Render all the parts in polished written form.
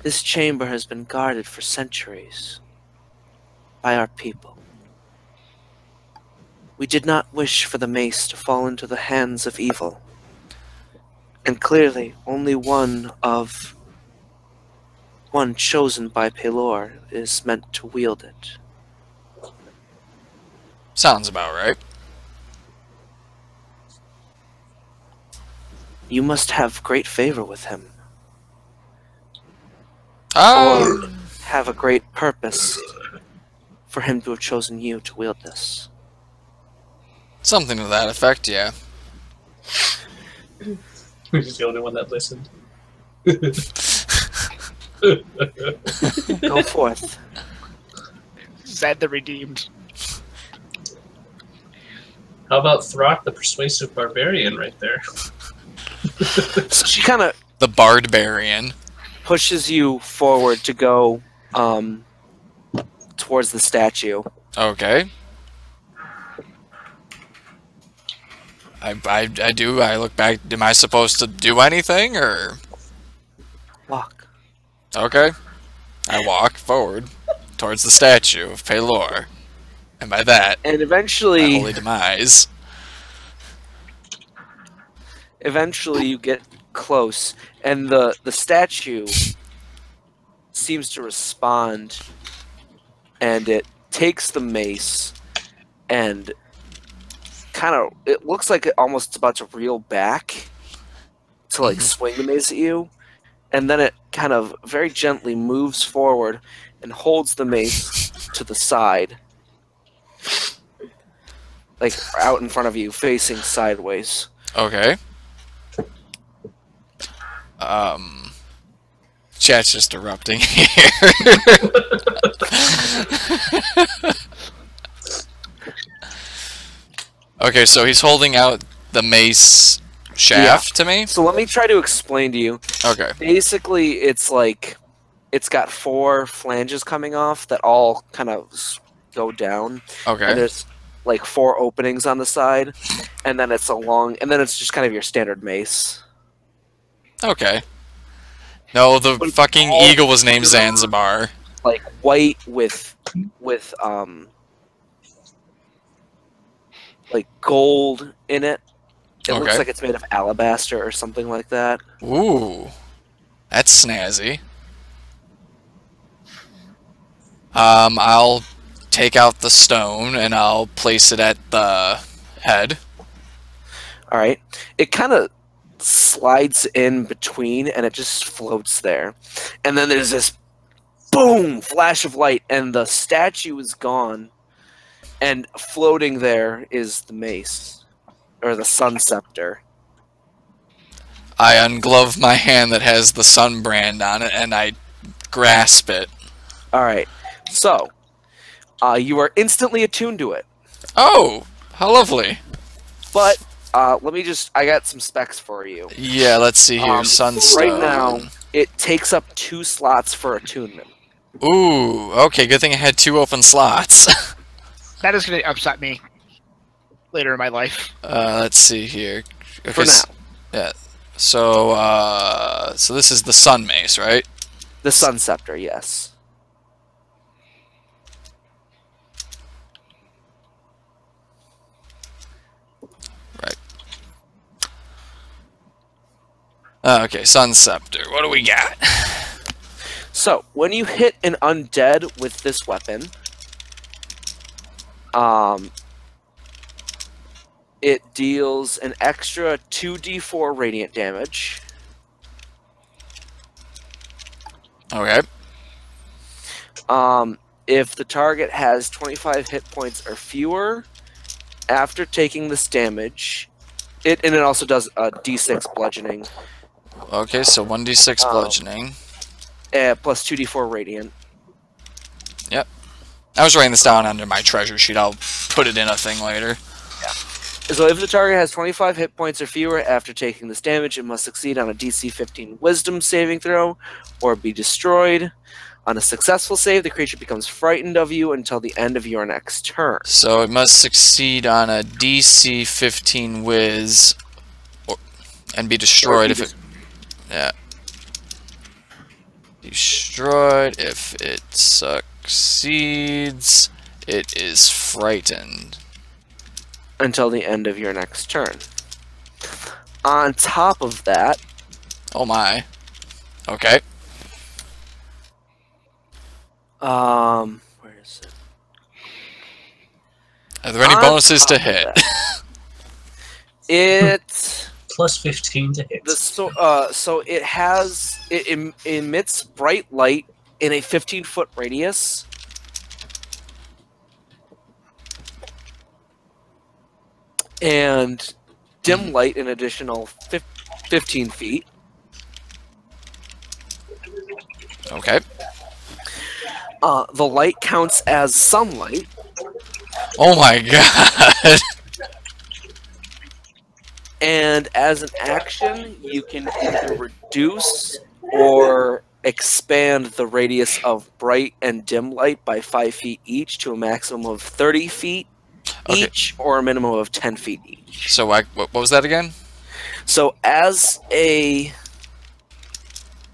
This chamber has been guarded for centuries by our people. We did not wish for the mace to fall into the hands of evil. And clearly, only one chosen by Pelor is meant to wield it. Sounds about right. You must have great favor with him. Oh! Or have a great purpose for him to have chosen you to wield this. Something to that effect, yeah. We're just the only one that listened. Go forth. Zed the Redeemed. How about Throkk, the persuasive barbarian, right there? So she kind of The Barbarian. pushes you forward to go towards the statue. Okay. I do. I look back. Am I supposed to do anything, or? Walk. Okay. I walk forward towards the statue of Pelor. And by that, And my eventually, holy demise. you get close, and the statue seems to respond, and it takes the mace, and it looks like it almost about to reel back to like swing the mace at you, and then it kind of very gently moves forward and holds the mace to the side, like out in front of you, facing sideways. Okay. Chat's just erupting here. Okay, so he's holding out the mace shaft to me? So let me try to explain to you. Okay. Basically, it's like it's got 4 flanges coming off that all kind of go down. Okay. And there's like 4 openings on the side, and then it's it's just kind of your standard mace. Okay. No, the But fucking all eagle was named Zanzibar. Like white with like gold in it. It looks Okay. like it's made of alabaster or something like that. Ooh. That's snazzy. I'll take out the stone and I'll place it at the head. All right. It kind of slides in between and it just floats there. And then there's this boom flash of light and the statue is gone. And floating there is the mace, or the Sun Scepter. I unglove my hand that has the sun brand on it and I grasp it. All right. So, you are instantly attuned to it. Oh, how lovely. But let me I got some specs for you. Yeah, let's see here. Sunstone. Right now, it takes up 2 slots for attunement. Ooh, okay, good thing I had 2 open slots. That is going to upset me later in my life. Let's see here. Okay, For now. Yeah. So, so this is the Sun Mace, right? The Sun Scepter, yes. Right. Okay, Sun Scepter. What do we got? So, when you hit an undead with this weapon, it deals an extra 2d4 radiant damage. Okay. If the target has 25 hit points or fewer, after taking this damage, and it also does a d6 bludgeoning. Okay, so 1d6 bludgeoning. Plus 2d4 radiant. Yep. I was writing this down under my treasure sheet. I'll put it in a thing later. Yeah. So if the target has 25 hit points or fewer after taking this damage, it must succeed on a DC 15 Wisdom saving throw, or be destroyed. On a successful save, the creature becomes frightened of you until the end of your next turn. So it must succeed on a DC 15 Wiz, and be destroyed if it... Yeah. Destroyed. If it succeeds, it is frightened. Until the end of your next turn. On top of that... Oh my. Okay. Where is it? Are there any On bonuses to top of hit? that, It... Plus 15 to hit. So it has... It emits bright light in a 15-foot radius. And dim light an additional 15 feet. Okay. The light counts as sunlight. Oh my god. And as an action, you can either reduce or expand the radius of bright and dim light by 5 feet each to a maximum of 30 feet each, or a minimum of 10 feet each. So what was that again? So as an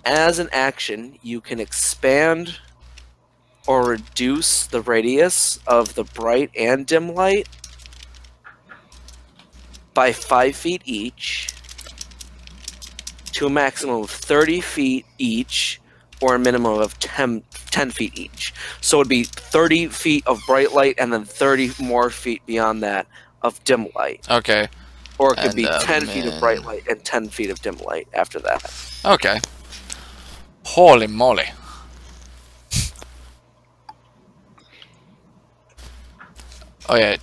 action, you can expand or reduce the radius of the bright and dim light by 5 feet each to a maximum of 30 feet each, or a minimum of 10 feet each. So it would be 30 feet of bright light and then 30 more feet beyond that of dim light. Okay. Or it could be 10 feet of bright light and 10 feet of dim light after that. Okay. Holy moly. Oh yeah.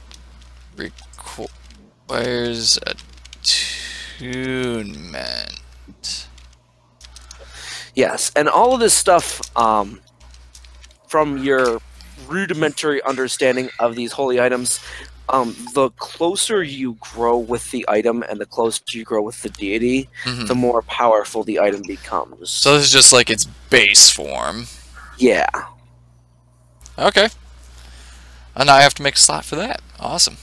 Requires attunement. Yes, and all of this stuff, from your rudimentary understanding of these holy items, the closer you grow with the item and the closer you grow with the deity, the more powerful the item becomes. So this is just like its base form. Yeah. Okay. And now I have to make a slot for that. Awesome.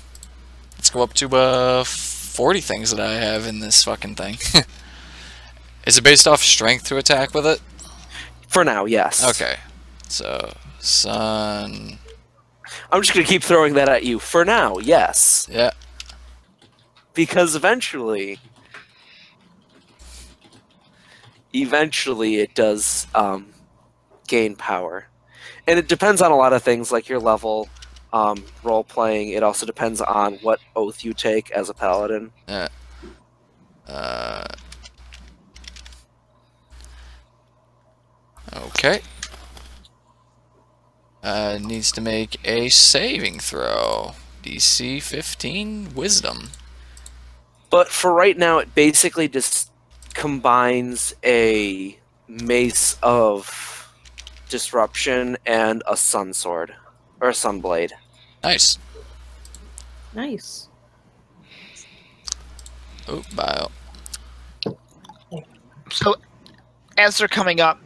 Let's go up to 40 things that I have in this fucking thing. Is it based off strength to attack with it? For now, yes. Okay. So, Sun... I'm just going to keep throwing that at you. For now, yes. Yeah. Because eventually it does gain power. And it depends on a lot of things, like your level, role-playing. It also depends on what oath you take as a paladin. Yeah. Okay. Needs to make a saving throw. DC 15 Wisdom. But for right now, it basically just combines a mace of disruption and a sun sword. Or a sun blade. Nice. Nice. Oh, bile. So, as they're coming up,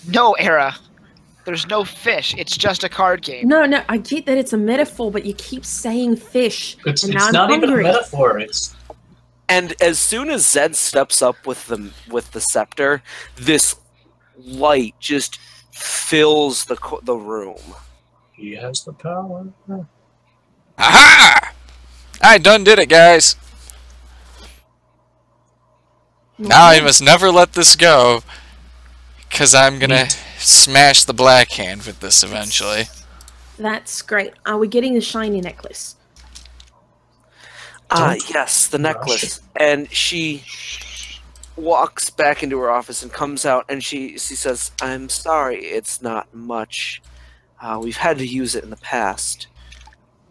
no, Aera. There's no fish. It's just a card game. No, I get that it's a metaphor, but you keep saying fish. It's and now I'm not even a hungry. metaphor. It's And as soon as Zed steps up with the scepter, this light just fills the room. he has the power. Aha! I done did it, guys. Now I must never let this go, because I'm gonna smash the black hand with this eventually. That's great. Are we getting the shiny necklace? Yes, the necklace. And she walks back into her office and comes out, and she says, "I'm sorry, it's not much. We've had to use it in the past.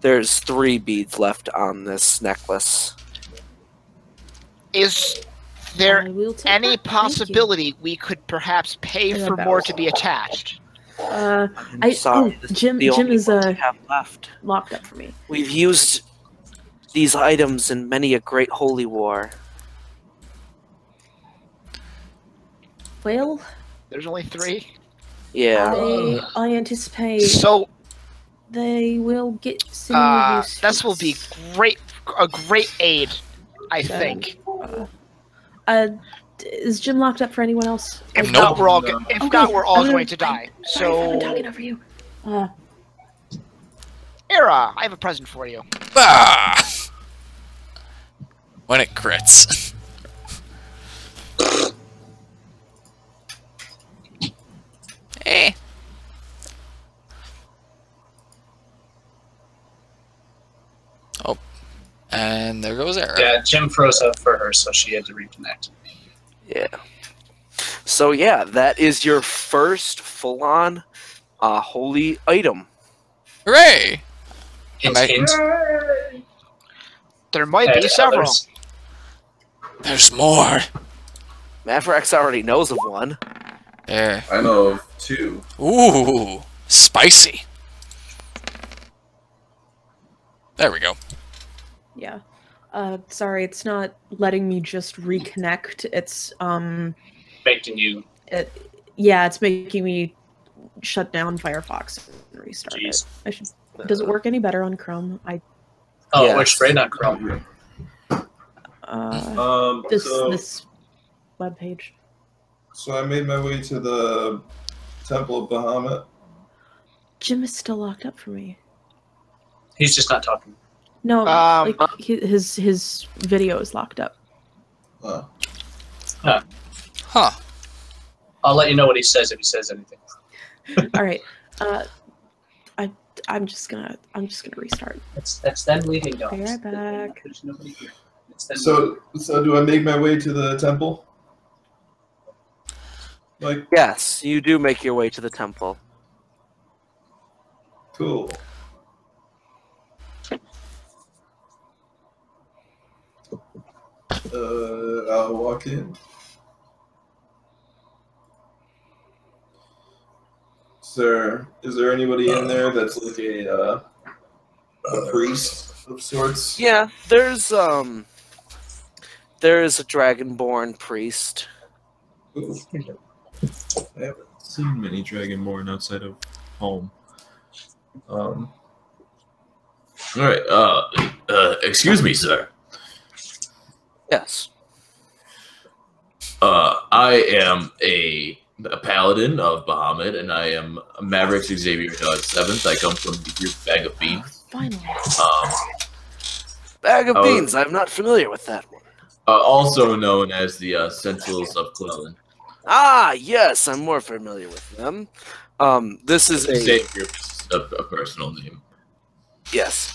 There's 3 beads left on this necklace." Is there I will take any that. Thank you. possibility we could perhaps pay And for a more bell. to be attached? I'm sorry, this is Jim the only is one we have left. locked up for me. We've used these items in many a great holy war. Well, There's only 3. Yeah. I anticipate So, they will get some use. this will be a great aid, I think. is Jim locked up for anyone else? If Nope. not, we're all Okay. we're all going to die. Sorry, I'm So, talking over you. Aera, I have a present for you. Ah! When it crits. Eh. Oh. And there goes Aera. Yeah, Jim froze up for her, so she had to reconnect. Yeah. So yeah, that is your first full-on holy item. Hooray! Hint, Am I- hint. There might Had be several. others. There's more. Mavarax already knows of one. There. I know of 2. Ooh. Spicy. There we go. Yeah. Sorry, it's not letting me just reconnect. It's Making you. yeah, it's making me shut down Firefox and restart Jeez. it. I should. Does it work any better on Chrome? Oh, Yes. which great on Chrome. This web page. So I made my way to the Temple of Bahamut. Jim is still locked up for me. He's just not talking. No, Um, like his video is locked up. Oh. Huh. I'll let you know what he says if he says anything. All right. I'm just gonna restart. That's them leaving, Be guys. right back. There's nobody here. It's them So do I make my way to the temple? Like, Yes, you do make your way to the temple. cool. I'll walk in. Sir, is there anybody in there that's like a priest of sorts? Yeah, there's a Dragonborn priest. Ooh. I haven't seen many Dragonborn outside of home. All right. Excuse me, sir. Yes. I am a paladin of Bahamut, and I am Mavarax Xavier 7th. I come from the group Bag of Beans. Finally. Bag of Oh. beans. I'm not familiar with that one. Also known as the Sentinels of Clelen. Ah, yes, I'm more familiar with them. This is a Xavier is a personal name. yes.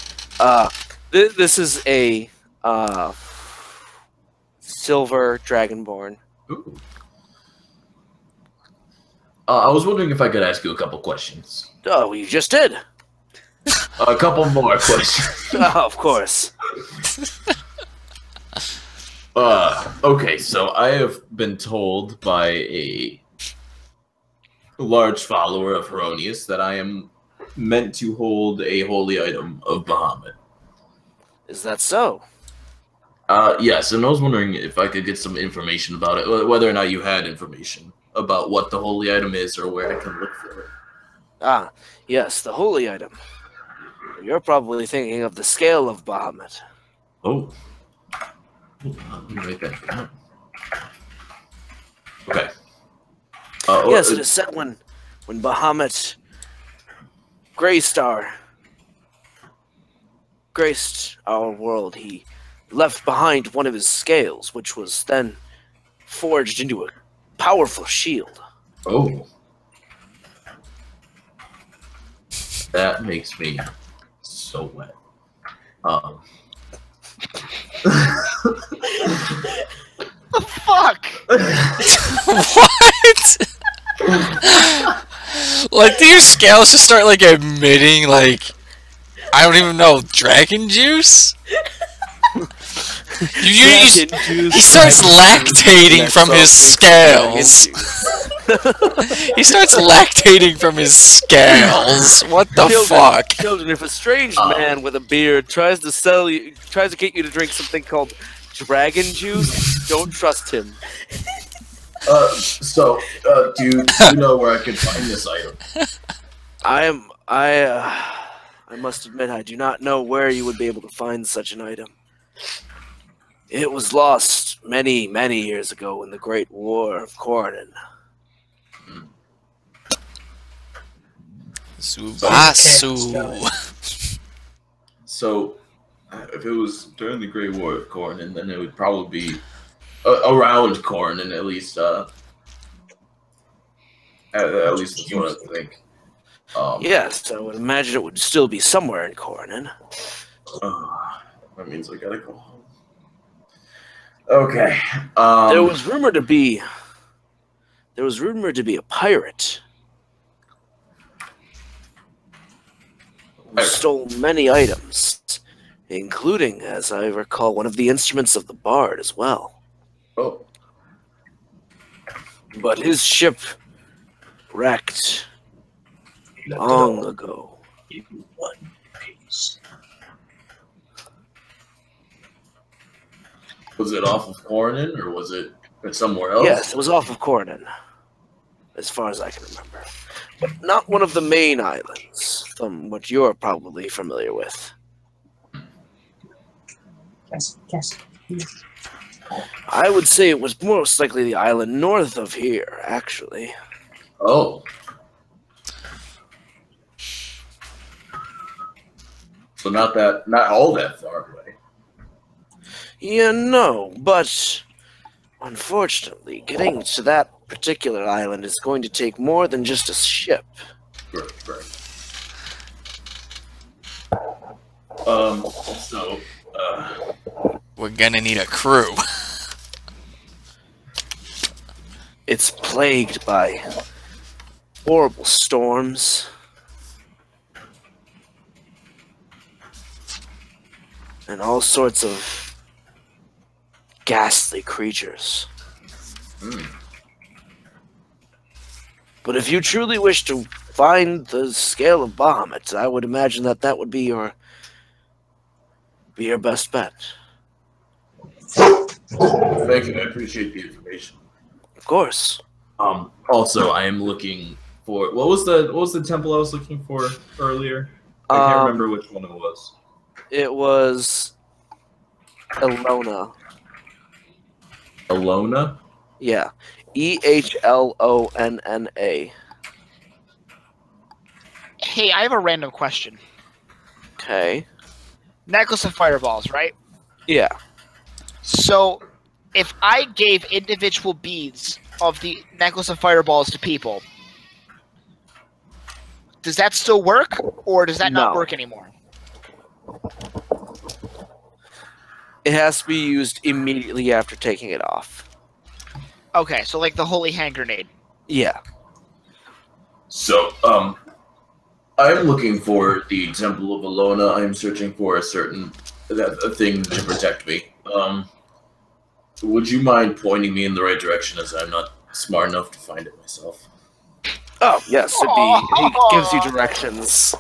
This is a silver Dragonborn. Ooh. I was wondering if I could ask you a couple questions. Oh, you just did. A couple more questions. Oh, of course. Okay, so I have been told by a large follower of Arranis that I am meant to hold a holy item of Bahamut. Is that so? Yes, and I was wondering if I could get some information about it, whether or not you had information about what the holy item is or where I can look for it. Ah, yes, the holy item. You're probably thinking of the scale of Bahamut. Oh. Let me write that down. Okay. Yes, it is said when Bahamut graced our world, he left behind one of his scales, which was then forged into a powerful shield. Oh. That makes me so wet. The fuck? What? Like, do your scales just start, like, emitting, like, I don't even know, dragon juice? He starts lactating from his scales. He starts lactating from his scales. What the fuck? Children, if a strange man with a beard tries to get you to drink something called dragon juice, don't trust him. Do you know where I can find this item? I must admit, I do not know where you would be able to find such an item. It was lost many, many years ago in the Great War of Cornan. Subasu. So, if it was during the Great War of Cornan, then it would probably be around Cornan, at least. At least that's what I think. Yes, I would imagine it would still be somewhere in Cornan. That means I gotta go home. Okay. There was rumored to be a pirate who stole many items, including, as I recall, one of the instruments of the bard as well. Oh. But his ship wrecked long ago. In one piece. Was it off of Cornan, or was it somewhere else? Yes, it was off of Cornan, as far as I can remember. But not one of the main islands, from what you're probably familiar with. Yes. I would say it was most likely the island north of here, actually. Oh. So not all that far away. Yeah, no, but unfortunately, getting to that particular island is going to take more than just a ship. Right. We're gonna need a crew. It's plagued by horrible storms and all sorts of ghastly creatures. But if you truly wish to find the scale of Bahamut, I would imagine that would be your best bet. Thank you. I appreciate the information. Of course. Also, I am looking for what was the temple I was looking for earlier? I can't remember which one it was. It was Elona. Elona? Yeah. Ehlonna. Hey, I have a random question. Okay. Necklace of fireballs, right? Yeah. So, if I gave individual beads of the necklace of fireballs to people, does that still work, or does that not work anymore? It has to be used immediately after taking it off. Okay, so like the holy hand grenade. Yeah. So, I'm looking for the Temple of Elona. I'm searching for a thing to protect me. Would you mind pointing me in the right direction, as I'm not smart enough to find it myself? Oh, yes, he gives you directions.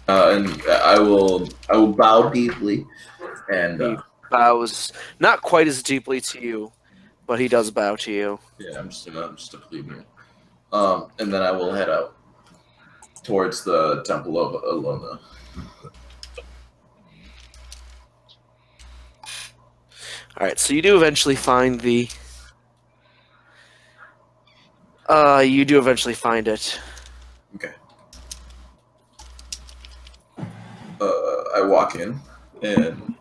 And I will bow deeply, and He bows not quite as deeply to you, but he does bow to you. yeah, I'm just a plebeian. And then I will head out towards the Temple of Elona. All right, so you do eventually find the. You do eventually find it. Okay. I walk in and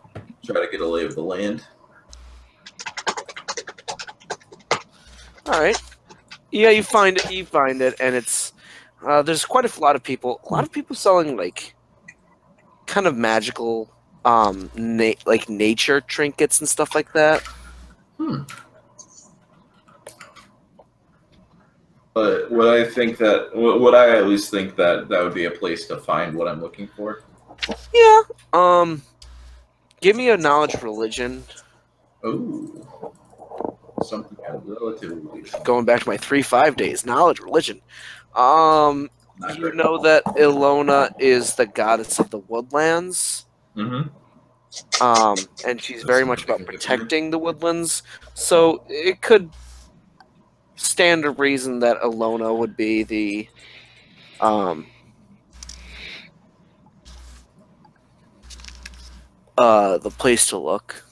try to get a lay of the land. All right. Yeah, you find it, and it's there's quite a lot of people. A lot of people selling like kind of magical, like nature trinkets and stuff like that. But would I at least think that would be a place to find what I'm looking for? Yeah. Give me a knowledge of religion. Oh. Something relatively. Going back to my 3-5 days, knowledge religion. You know that Elona is the goddess of the woodlands. Mm-hmm. And she's very much about protecting the woodlands. So it could stand a reason that Elona would be the the place to look.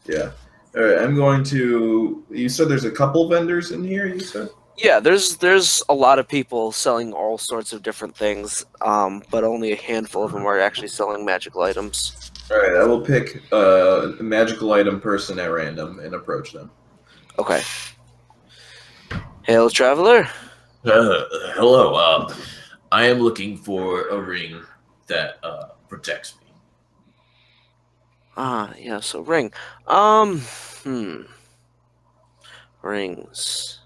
Yeah. All right. I'm going to. You said there's a couple vendors in here. You said. Yeah, there's a lot of people selling all sorts of different things, but only a handful of them are actually selling magical items. All right. I will pick a magical item person at random and approach them. Okay. Hail, traveler. Hello. I am looking for a ring that protects me. Ah, yeah. So ring. Rings.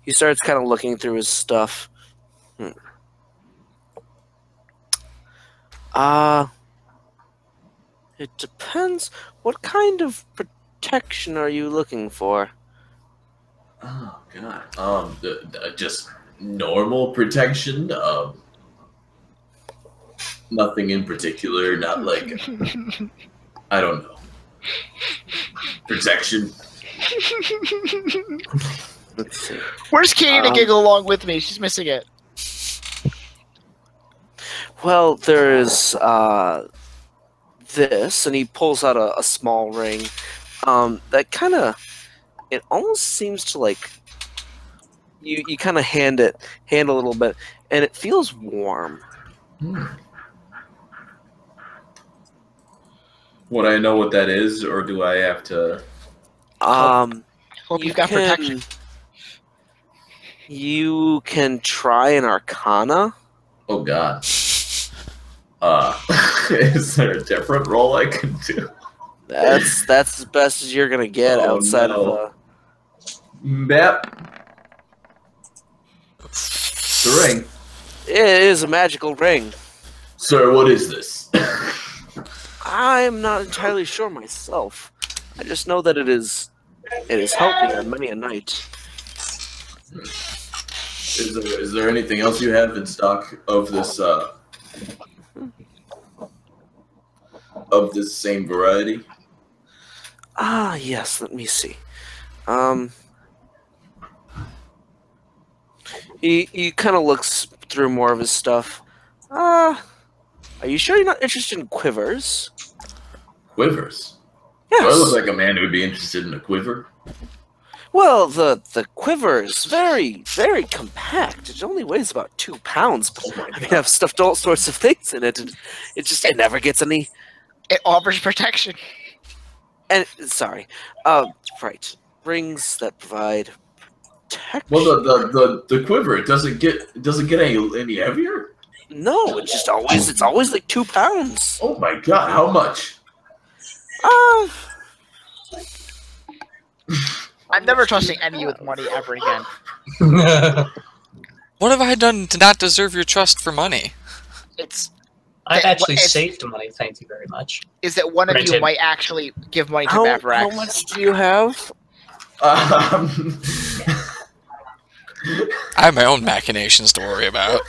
He starts kind of looking through his stuff. It depends. What kind of protection are you looking for? Oh God. Just normal protection. Nothing in particular. Not like I don't know. Protection. Let's see. Where's Katie to giggle along with me? She's missing it. Well, there's this, and he pulls out a small ring. That kind of, it almost seems to like, you kind of hand a little bit, and it feels warm. Would I know what that is, or do I have to? Hope you've got protection. You can try an Arcana. Oh God. Is there a different roll I can do? That's as best as you're gonna get outside of the. Yep. The ring. It is a magical ring. Sir, what is this? I'm not entirely sure myself. I just know that it is helped me on many a night. Is there anything else you have in stock of this same variety? Ah, yes. Let me see. He kind of looks through more of his stuff. Are you sure you're not interested in quivers? Quivers? Yes. Do I look like a man who would be interested in a quiver? Well, the quiver is very, very compact. It only weighs about 2 pounds. But I mean, I've stuffed all sorts of things in it, and it never gets any. It offers protection. And sorry, right, rings that provide protection. Well, the quiver, it doesn't get any heavier. No, it's always like 2 pounds. Oh my God, how much? I'm never trusting any of you with money ever again. What have I done to not deserve your trust for money? I've actually saved money, thank you very much. Is that one of you might actually give money to Mavarax? How much do you have? I have my own machinations to worry about.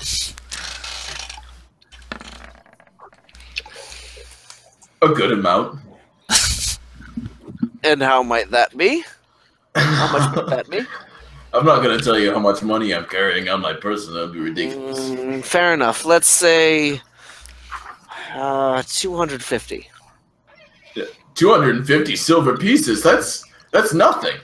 A good amount. And how might that be? How much would that be? I'm not going to tell you how much money I'm carrying on my person. That would be ridiculous. Fair enough. Let's say 250. 250 silver pieces? That's nothing.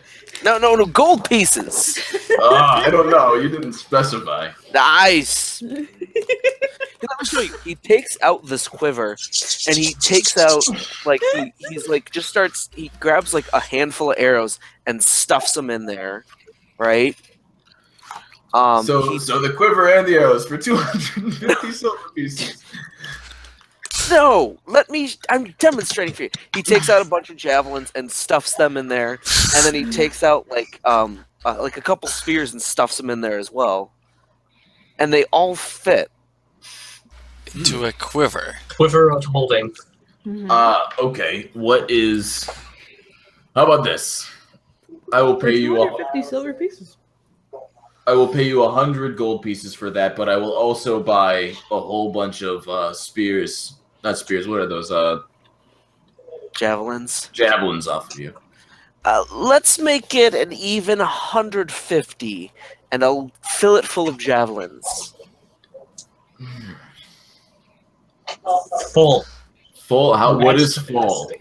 No, gold pieces. I don't know. You didn't specify. Nice. Let me show you. He takes out this quiver, and he takes out he grabs like a handful of arrows and stuffs them in there, right? So the quiver and the arrows for 250 silver pieces. No, I'm demonstrating for you. He takes out a bunch of javelins and stuffs them in there, and then he takes out like a couple spears and stuffs them in there as well, and they all fit into a quiver. Quiver of holding. Okay. How about this? I will pay you 250 silver pieces. I will pay you 100 gold pieces for that, but I will also buy a whole bunch of spears. Not spears. What are those? javelins. Javelins off of you. Let's make it an even 150, and I'll fill it full of javelins. Full. Full? What is full?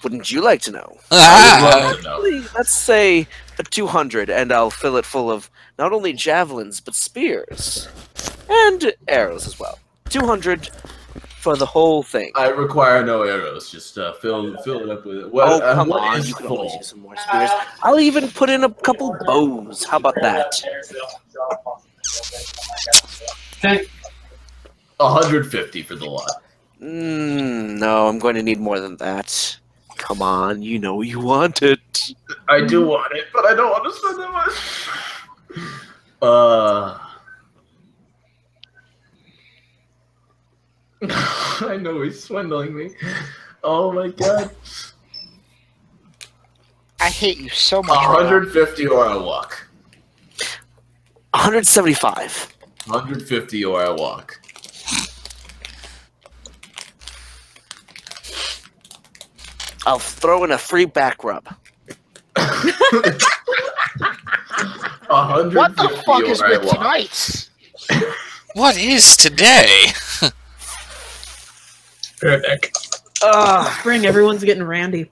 Wouldn't you like to know? I would love to know. Let's say a 200, and I'll fill it full of not only javelins, but spears. And arrows as well. 200 for the whole thing. I require no arrows. Just fill it up with it. What, come what on, is you can full? always use some more spears. I'll even put in a couple bows. How about that? Okay. 150 for the lot. No, I'm going to need more than that. Come on, you know you want it. I do want it, but I don't want to spend that much. I know he's swindling me. Oh my god. I hate you so much. 150 or I walk. 175. 150 or I walk. I'll throw in a free back rub. 150 What the fuck is or I with walk. tonight? What is today? Perfect. Spring, everyone's getting randy.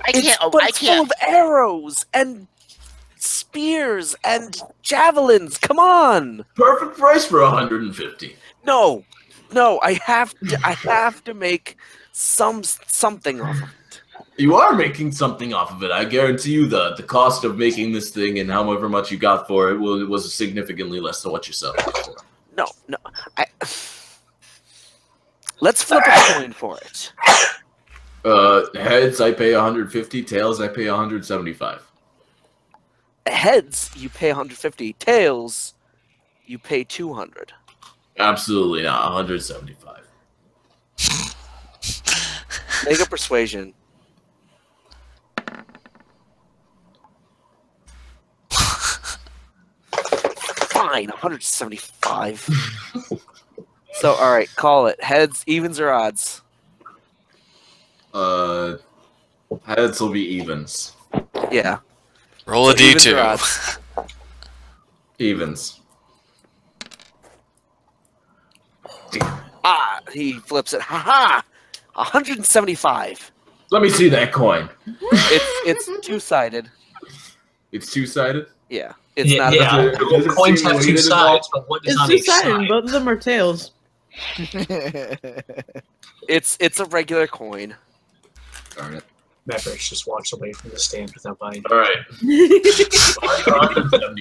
I can't. But I it's full can't. of arrows and spears and javelins. Come on. Perfect price for 150. No, I have to make something off of it. You are making something off of it. I guarantee you the cost of making this thing and however much you got for it was significantly less than what you selling it for. No. Let's flip a coin for it. Heads, I pay 150. Tails, I pay 175. Heads, you pay 150. Tails, you pay 200. Absolutely not. 175. Make a persuasion. Fine, 175. So, all right, call it. Heads, evens, or odds? Heads will be evens. Yeah. Roll a So evens or d2. odds? Evens. He flips it. Ha-ha! 175. Let me see that coin. It's two-sided. It's two-sided? Yeah. It's not yeah. a Does it Coins seem have two weighted at all? sides, but what is It's on two each sided, side? both of them are tails. It's a regular coin. Darn it. Mavarax just walks away from the stand without buying. All right. 175.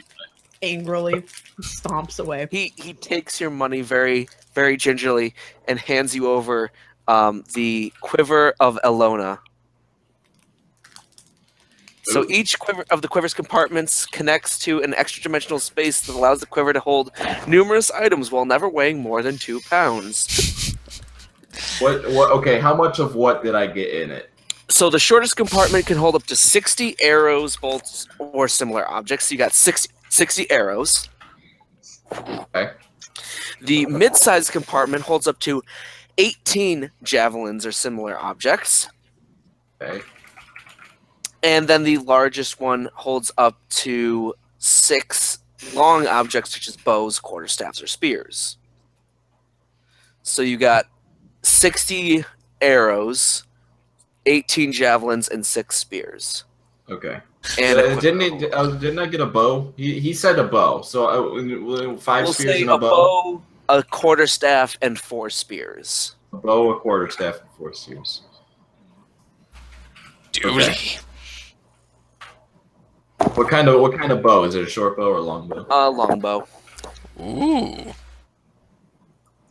Angrily stomps away. He takes your money very, very gingerly and hands you over the quiver of Elona. So each quiver of the quiver's compartments connects to an extra-dimensional space that allows the quiver to hold numerous items while never weighing more than 2 pounds. What? Okay, how much of what did I get in it? So the shortest compartment can hold up to 60 arrows, bolts, or similar objects. So you got 60 arrows. Okay. The mid-sized compartment holds up to 18 javelins or similar objects. Okay. And then the largest one holds up to 6 long objects such as bows, quarterstaffs, or spears. So you got 60 arrows, 18 javelins, and 6 spears. Okay. And didn't I get a bow? He said a bow. So 5 we'll spears say and a bow. a quarterstaff, and 4 spears. A bow, a quarterstaff, and 4 spears. Duty. Okay. What kind of bow? Is it a short bow or a long bow? Longbow. Ooh.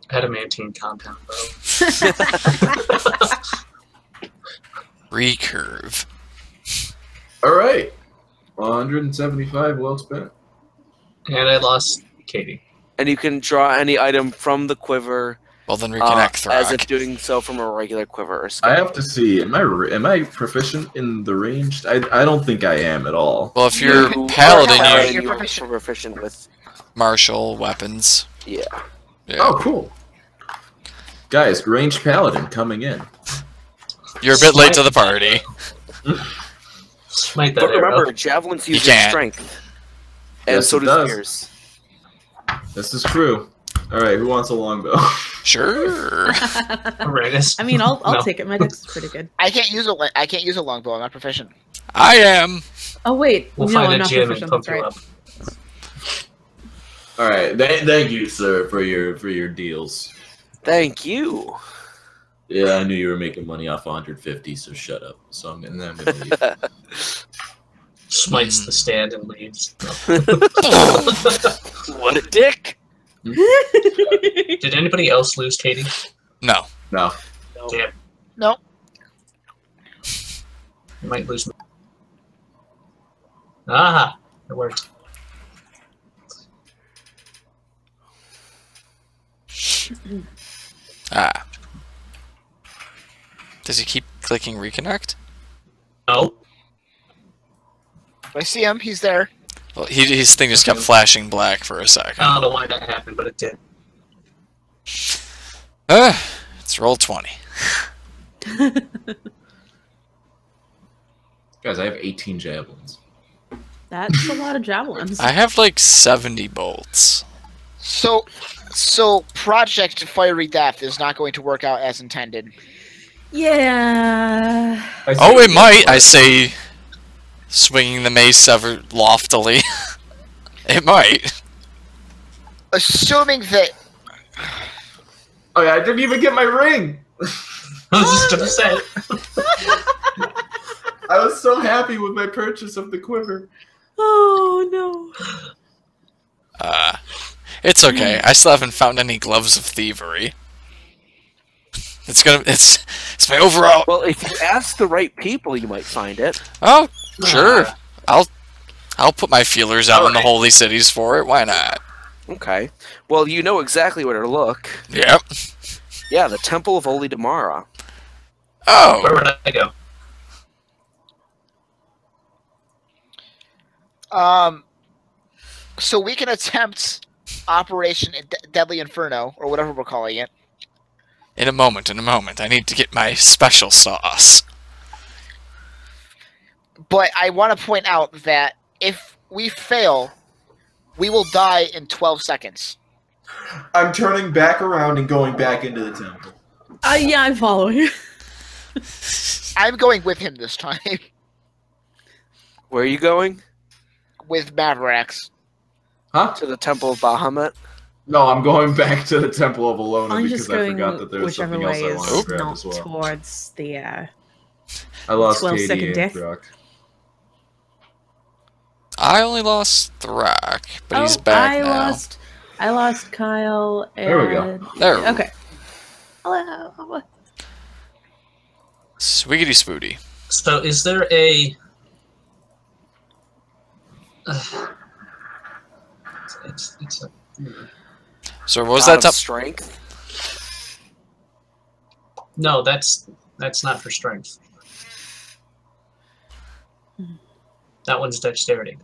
Adamantine compound bow. Recurve. All right. 175 well spent. And I lost Katie. And you can draw any item from the quiver Well, then reconnect as if Throkk. doing so from a regular quiver or I scope. have to see. Am I proficient in the ranged? I don't think I am at all. Well, if you're You are paladin, paladin, you're you're proficient with. martial weapons. Yeah. Yeah. Oh, cool. Guys, ranged paladin coming in. You're a bit late to the party. Smite that But remember, arrow. javelins You use your can't. strength. And Yes, so it do does. spears. This is true. All right, who wants a longbow? Sure. Arranis. I mean, I'll No. take it. My dex is pretty good. I can't use a longbow. I'm not proficient. I am. Oh wait, We'll no, find I'm a not gym and proficient. pump That's you right. up. All right, thank you, sir, for your deals. Thank you. Yeah, I knew you were making money off 150, so shut up. So I'm gonna leave. Smites the stand and leaves. What a dick. Did anybody else lose Katie? No. No. Damn. No. You might lose me. Ah, it worked. Ah. Does he keep clicking reconnect? No. I see him. He's there. Well, his thing just kept flashing black for a second. I don't know why that happened, but it did. It's roll 20. Guys, I have 18 javelins. That's a lot of javelins. I have like 70 bolts. So Project Fiery Death is not going to work out as intended. Yeah. Oh, it might. I say, swinging the mace ever loftily. It might. Assuming that Oh yeah, I didn't even get my ring. I was just gonna say. I was so happy with my purchase of the quiver. Oh no. It's okay. I still haven't found any gloves of thievery. It's my overall. Well, if you ask the right people, you might find it. Oh, sure. I'll put my feelers out in the holy cities for it. Why not? Okay. Well, you know exactly where to look. Yep. Yeah, the Temple of Holy Damara. Oh. Where would I go? so we can attempt Operation Deadly Inferno, or whatever we're calling it. In a moment. I need to get my special sauce. But I want to point out that if we fail, we will die in 12 seconds. I'm turning back around and going back into the temple. Yeah, I'm following. I'm going with him this time. Where are you going? With Mavarax. Huh? To the Temple of Bahamut? No, I'm going back to the Temple of Alona I'm because just I going forgot that there was whichever something else way I wanted to is grab not as well. towards the. I lost 12 Katie second and death. Throkk. I only lost Throkk, but he's back now. I lost Kyle. And... There we go. There we go. Okay. Hello. Swiggity spooty. So, is there a? It's a. So what was God that of top? strength? No, that's not for strength. That one's dexterity.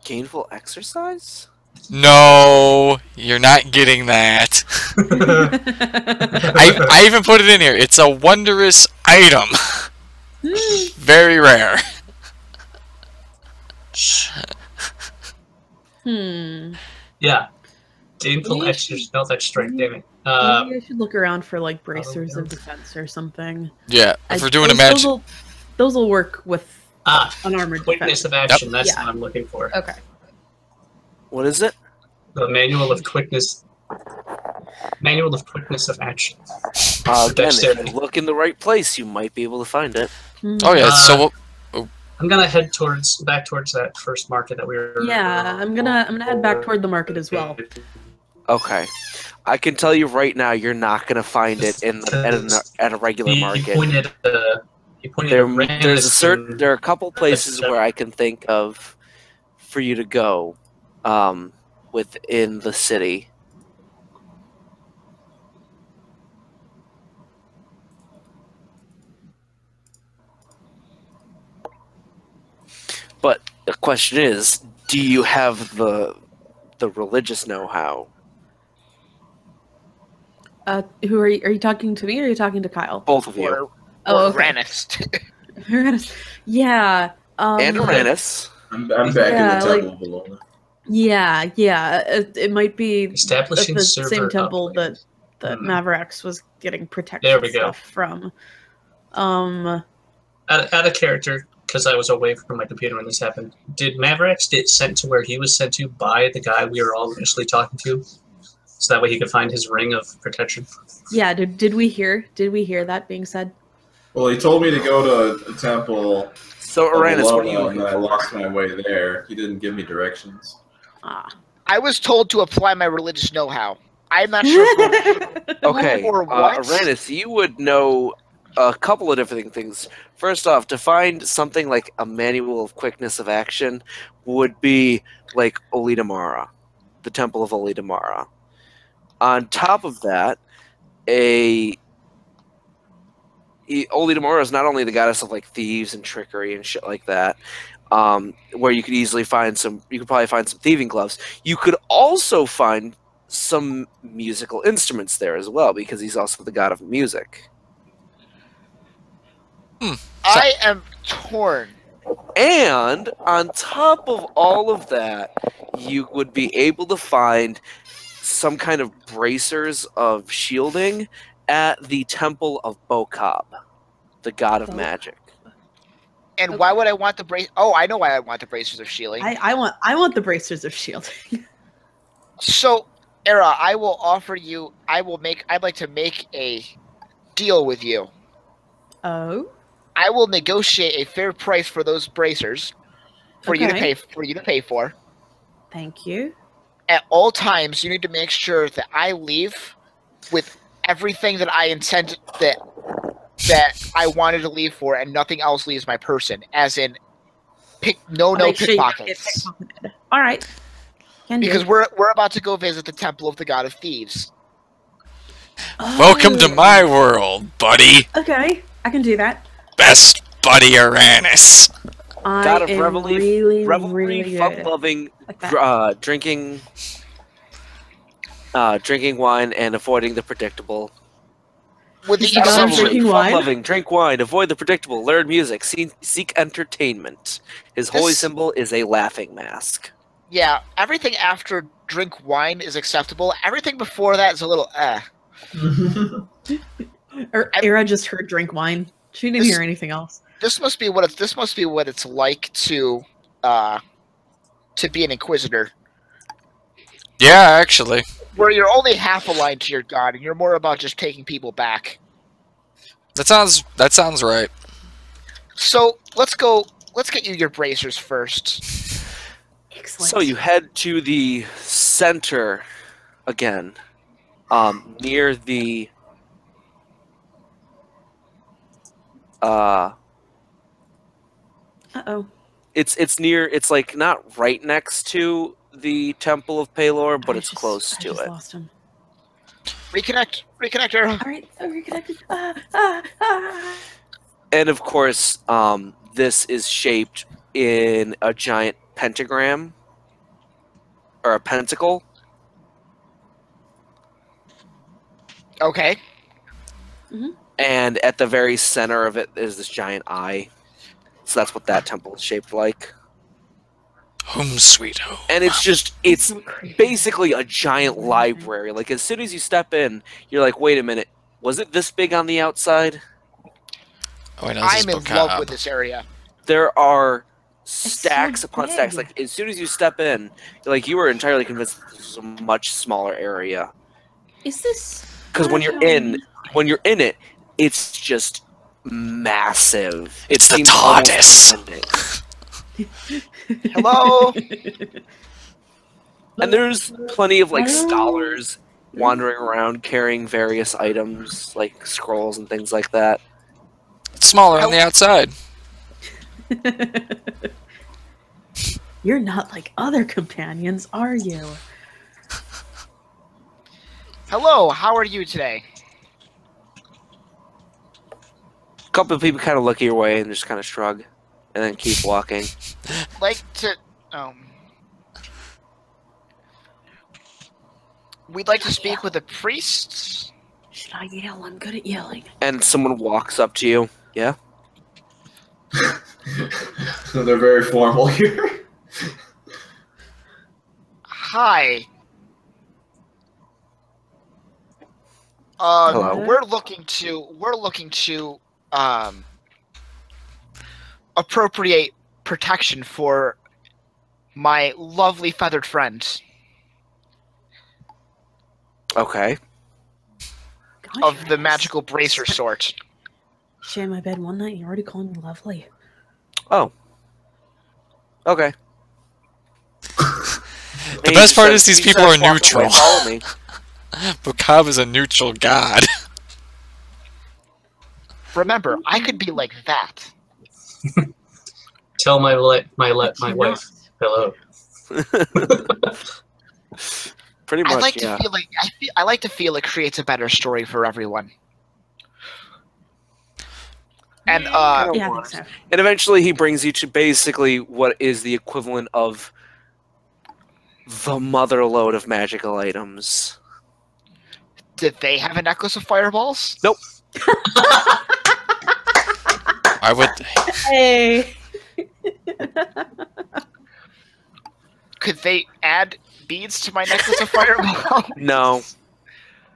Gainful exercise? No, you're not getting that. I even put it in here. It's a wondrous item. Very rare. Yeah. Gainful Maybe I exercise. No, that's strength. Damn it. Maybe I should look around for like bracers of defense or something. Yeah, if we're doing a those match. Those will work with unarmored Quickness defense. of action. Yep. That's Yeah. what I'm looking for. Okay. What is it? The manual of quickness. Manual of quickness of action. Again, if Dexterity. you look in the right place, you might be able to find it. Oh yeah, so what? I'm gonna head back towards that first market that we were. Yeah, I'm gonna head back toward the market as well. Okay. I can tell you right now, you're not going to find it at a regular He pointed, pointed. There are a couple places where I can think of for you to go within the city. But the question is, do you have the religious know-how? Who are you talking to me or are you talking to Kyle? Both of you. Oh, okay. Arranis. Arranis. Yeah. And Arranis. I'm back in the Temple of Bologna. Yeah, it might be Establishing at the server same temple uplink. that Mavarax was getting protection There we go. stuff from. Out of character, because I was away from my computer when this happened. Did Mavarax get sent to where he was sent to by the guy we were all initially talking to, so that way he could find his ring of protection? Yeah, did we hear that being said? Well, he told me to go to a temple. So, Arranis, what do you and I lost my way there. He didn't give me directions. I was told to apply my religious know-how. I'm not sure Okay, or what. Arranis, you would know a couple of different things. First off, to find something like a manual of quickness of action would be like Olidamara, the Temple of Olidamara. On top of that, Olidamara is not only the goddess of like thieves and trickery and shit like that, where you could easily find you could probably find some thieving gloves. You could also find some musical instruments there as well, because he's also the god of music. I am torn. And on top of all of that, you would be able to find some kind of bracers of shielding at the Temple of Bokob, the god of magic. And why would I want the brace? Oh, I know why I want the bracers of shielding. I want the bracers of shielding. So, Aera, I will offer you. I'd like to make a deal with you. Oh. I will negotiate a fair price for those bracers for you to pay for. Thank you. At all times, you need to make sure that I leave with everything that I intend that I wanted to leave for, and nothing else leaves my person. As in, pickpockets. All right. Because we're about to go visit the Temple of the God of Thieves. Welcome to my world, buddy. Okay, I can do that. Best buddy Arranis. God of revelry, really fun-loving, drinking wine and avoiding the predictable. With the drinking wine? Fun-loving, drink wine, avoid the predictable, learn music, seek entertainment. His holy symbol is a laughing mask. Yeah, everything after drink wine is acceptable. Everything before that is a little Aera just heard drink wine. She didn't hear anything else. This must be what it's like to be an inquisitor. Yeah, actually. Where you're only half aligned to your god, and you're more about just taking people back. That sounds right. So let's get you your bracers first. Excellent. So you head to the center again, near the It's like not right next to the Temple of Pelor, but it's close to it. Lost him. Reconnect her. All right, reconnected. And of course, this is shaped in a giant pentagram or a pentacle. Okay. Mm-hmm. And at the very center of it is this giant eye. So that's what that temple is shaped like. Home sweet home. And it's basically a giant library. Like, as soon as you step in, you're like, wait a minute, was it this big on the outside? Oh, I'm in love with this area. There are stacks upon stacks. Like, as soon as you step in, you were entirely convinced this was a much smaller area. Is this... Because when you're in it, it's just massive. It's the TARDIS. Hello. And there's plenty of scholars wandering around carrying various items like scrolls and things like that. It's smaller on the outside. You're not like other companions, are you? Hello, how are you today? A couple of people kind of look your way and just kind of shrug, and then keep walking. We'd like to speak with the priests. Should I yell? I'm good at yelling. And someone walks up to you. Yeah? So they're very formal here. Hi. Hello? We're looking to appropriate protection for my lovely feathered friend Okay. Gosh, of the Rex. magical bracer sort. Share my bed one night, you're already calling me lovely. Oh. Okay. The best part is these people are neutral. Follow me. Bokab is a neutral god. Remember, I could be like that. Tell my But wife you're hello. Pretty much, I like yeah. to feel like I like to feel it creates a better story for everyone. And Yeah, I think so. And eventually he brings you to basically what is the equivalent of the motherlode of magical items. did they have a necklace of fireballs? Nope. I would. Hey. Could they add beads to my necklace of fireball? No.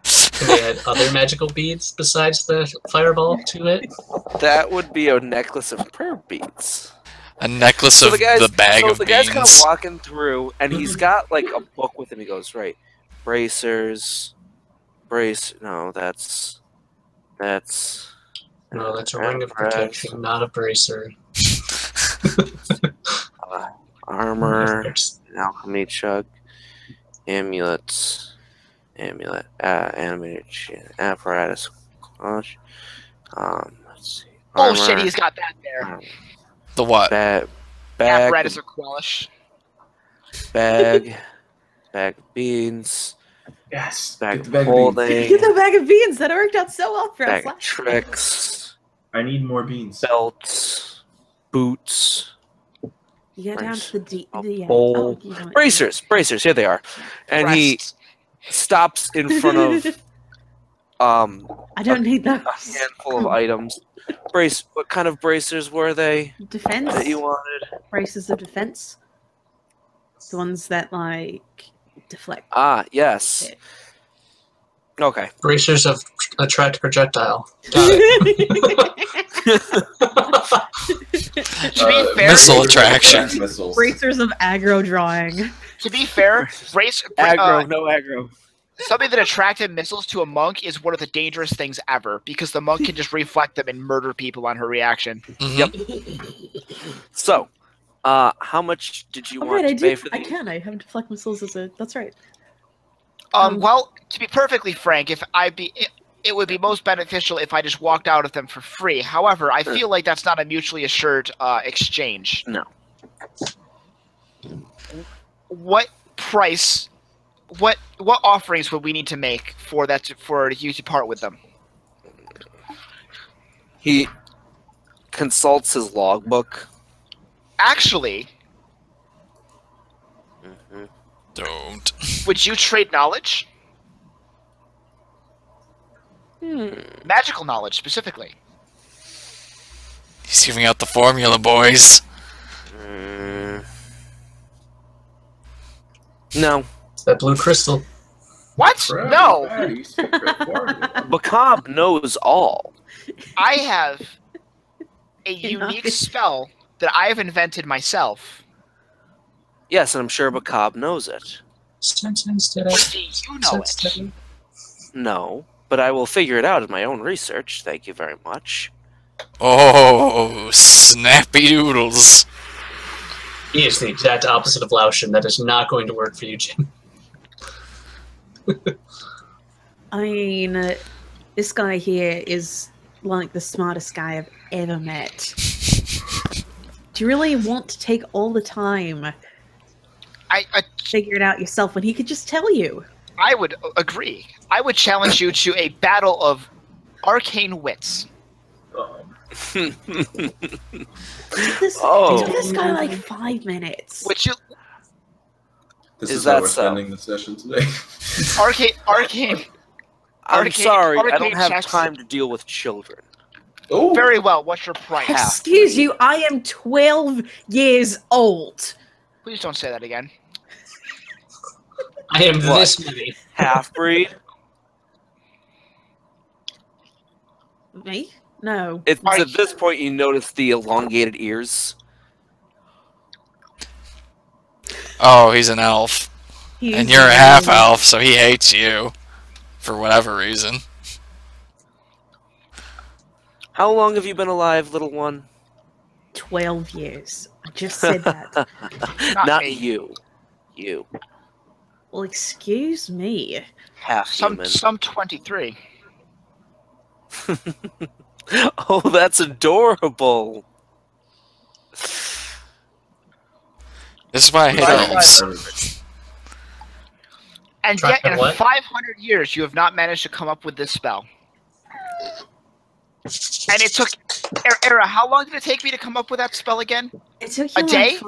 Can they add other magical beads besides the fireball to it? That would be a necklace of prayer beads. A necklace So of the bag of the guy's kind of beans. walking through, and he's got like a book with him. He goes, right, bracers, no, that's No, that's a ring of protection, not a bracer. armor, alchemy chug, amulet, animated apparatus, let's see. Oh Armor, shit, he's got that there. The what? bag, Apparatus of Quellish. bag of beans, Yes. bag Get the of bag of beans. holding, Get the bag of beans. That worked out so well for us. bag of tricks, I need more beans. belts, boots, You get down to the bowl. Bracers, here they are. And he Breasts. stops in front of I don't need those. a handful of items. What kind of bracers were they Defense. that you wanted? Braces of defense. The ones that like deflect. Ah, yes. Okay. Bracers of attract projectile. Got it. To be fair, Missile attraction. Missiles. Bracers of aggro drawing. to be fair, Aggro, no aggro. something that attracted missiles to a monk is one of the dangerous things ever, because the monk can just reflect them and murder people on her reaction. Mhm. So, how much did you Oh, want right, to pay for I these? can. I have deflect missiles as a. That's right. Well, to be perfectly frank, it would be most beneficial if I just walked out of them for free. However, I feel like that's not a mutually assured exchange. No. What price? What offerings would we need to make for you to part with them? He consults his logbook. Actually, Don't. would you trade knowledge? Magical knowledge, specifically. He's giving out the formula, boys. No. It's that blue crystal. What? No! Bokab knows all. I have a Enough. unique spell that I have invented myself. Yes, and I'm sure Bokab knows it. But do you know it? No, but I will figure it out in my own research. Thank you very much. Oh, snappy doodles. He is the exact opposite of Laoshin. That is not going to work for you, Jim. I mean, this guy here is like the smartest guy I've ever met. Do you really want to take all the time I figure it out yourself when he could just tell you? I would agree. I would challenge you to a battle of arcane wits. It took this guy like 5 minutes. Which you This Is is how that we're so? spending the session today. arcane. I'm Arcane- sorry, I don't arcane have checks. time to deal with children. Oh, Very well. What's your price? Excuse you, I am 12 years old. Please don't say that again. I am What? this many. Half-breed? Me? No. It's at this point you notice the elongated ears. Oh, he's an elf. And you're a half-elf, so he hates you. For whatever reason. How long have you been alive, little one? 12 years. I just said that. Not me. you. You. Well, excuse me. Half-human. Some 23. Oh, that's adorable. This is why I hate elves. And yet, in What? 500 years, you have not managed to come up with this spell. And it took... Aera, how long did it take me to come up with that spell again? It took you A day?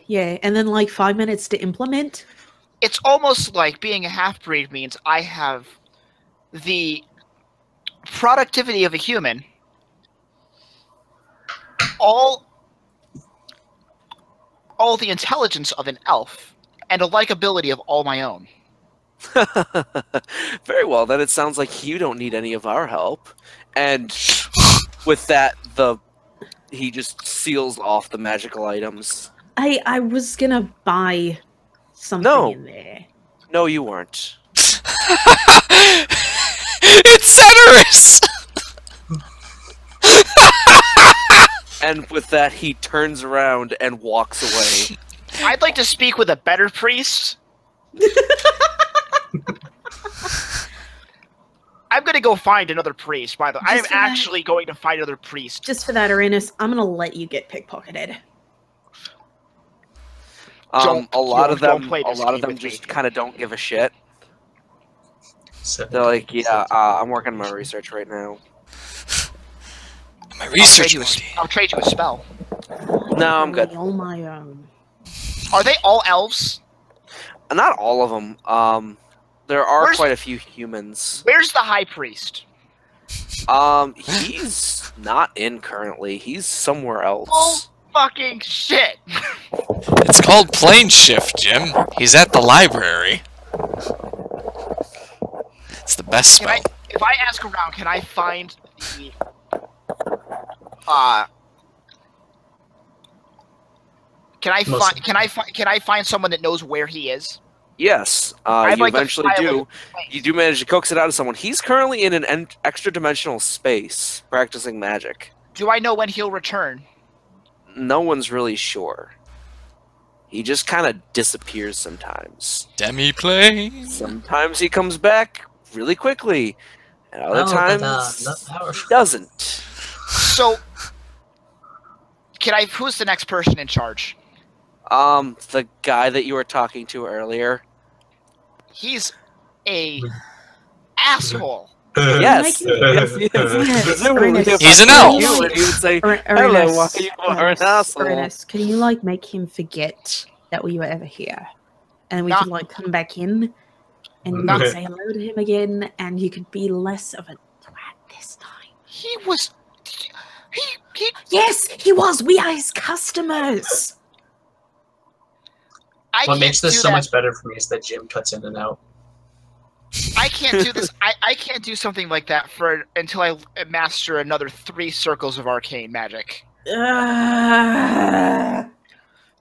Yeah. And then like 5 minutes to implement. It's almost like being a half-breed means I have the productivity of a human, all the intelligence of an elf, and a likability of all my own. Very well, then it sounds like you don't need any of our help. And with that, he just seals off the magical items. I was gonna buy something in there. No, you weren't. It's Ceteris! And with that, he turns around and walks away. I'd like to speak with a better priest. I'm gonna go find another priest, by the way. I am Just for that- actually going to find another priest. Just for that, Arranis, I'm gonna let you get pickpocketed. A lot of them play this game with just me. kind of don't give a shit. Seven. They're like, yeah, I'm working on my research right now. My research I'll trade you a spell. No, I'm good. All my own. Are they all elves? Not all of them. There are Where's- quite a few humans. Where's the high priest? He's not in currently. He's somewhere else. Oh, fucking shit! It's called plane shift, Jim. He's at the library. It's the best Can spell. if I ask around, can I find the Can I find someone that knows where he is? Yes, I'd you like to eventually file do. a complaint. You do manage to coax it out of someone. He's currently in an extra-dimensional space, practicing magic. Do I know when he'll return? No one's really sure. He just kind of disappears sometimes. Demi-plane. Sometimes he comes back really quickly, and other times he doesn't. So, who's the next person in charge? The guy that you were talking to earlier. He's a asshole. Yes, Like- yes, he is. Presumably, if He's I an were elf. you, and he would say, Arranis, "Hello, why you are an asshole?" Arranis, can you like make him forget that we were ever here, and we Nah. could like come back in, and you Nah. could say hello to him again, and you could be less of a threat this time. He was. He. Yes, he was. We are his customers. I What can't makes this do so that. much better for me is that Jim cuts in and out. I can't do this. I can't do something like that until I master another 3 circles of arcane magic.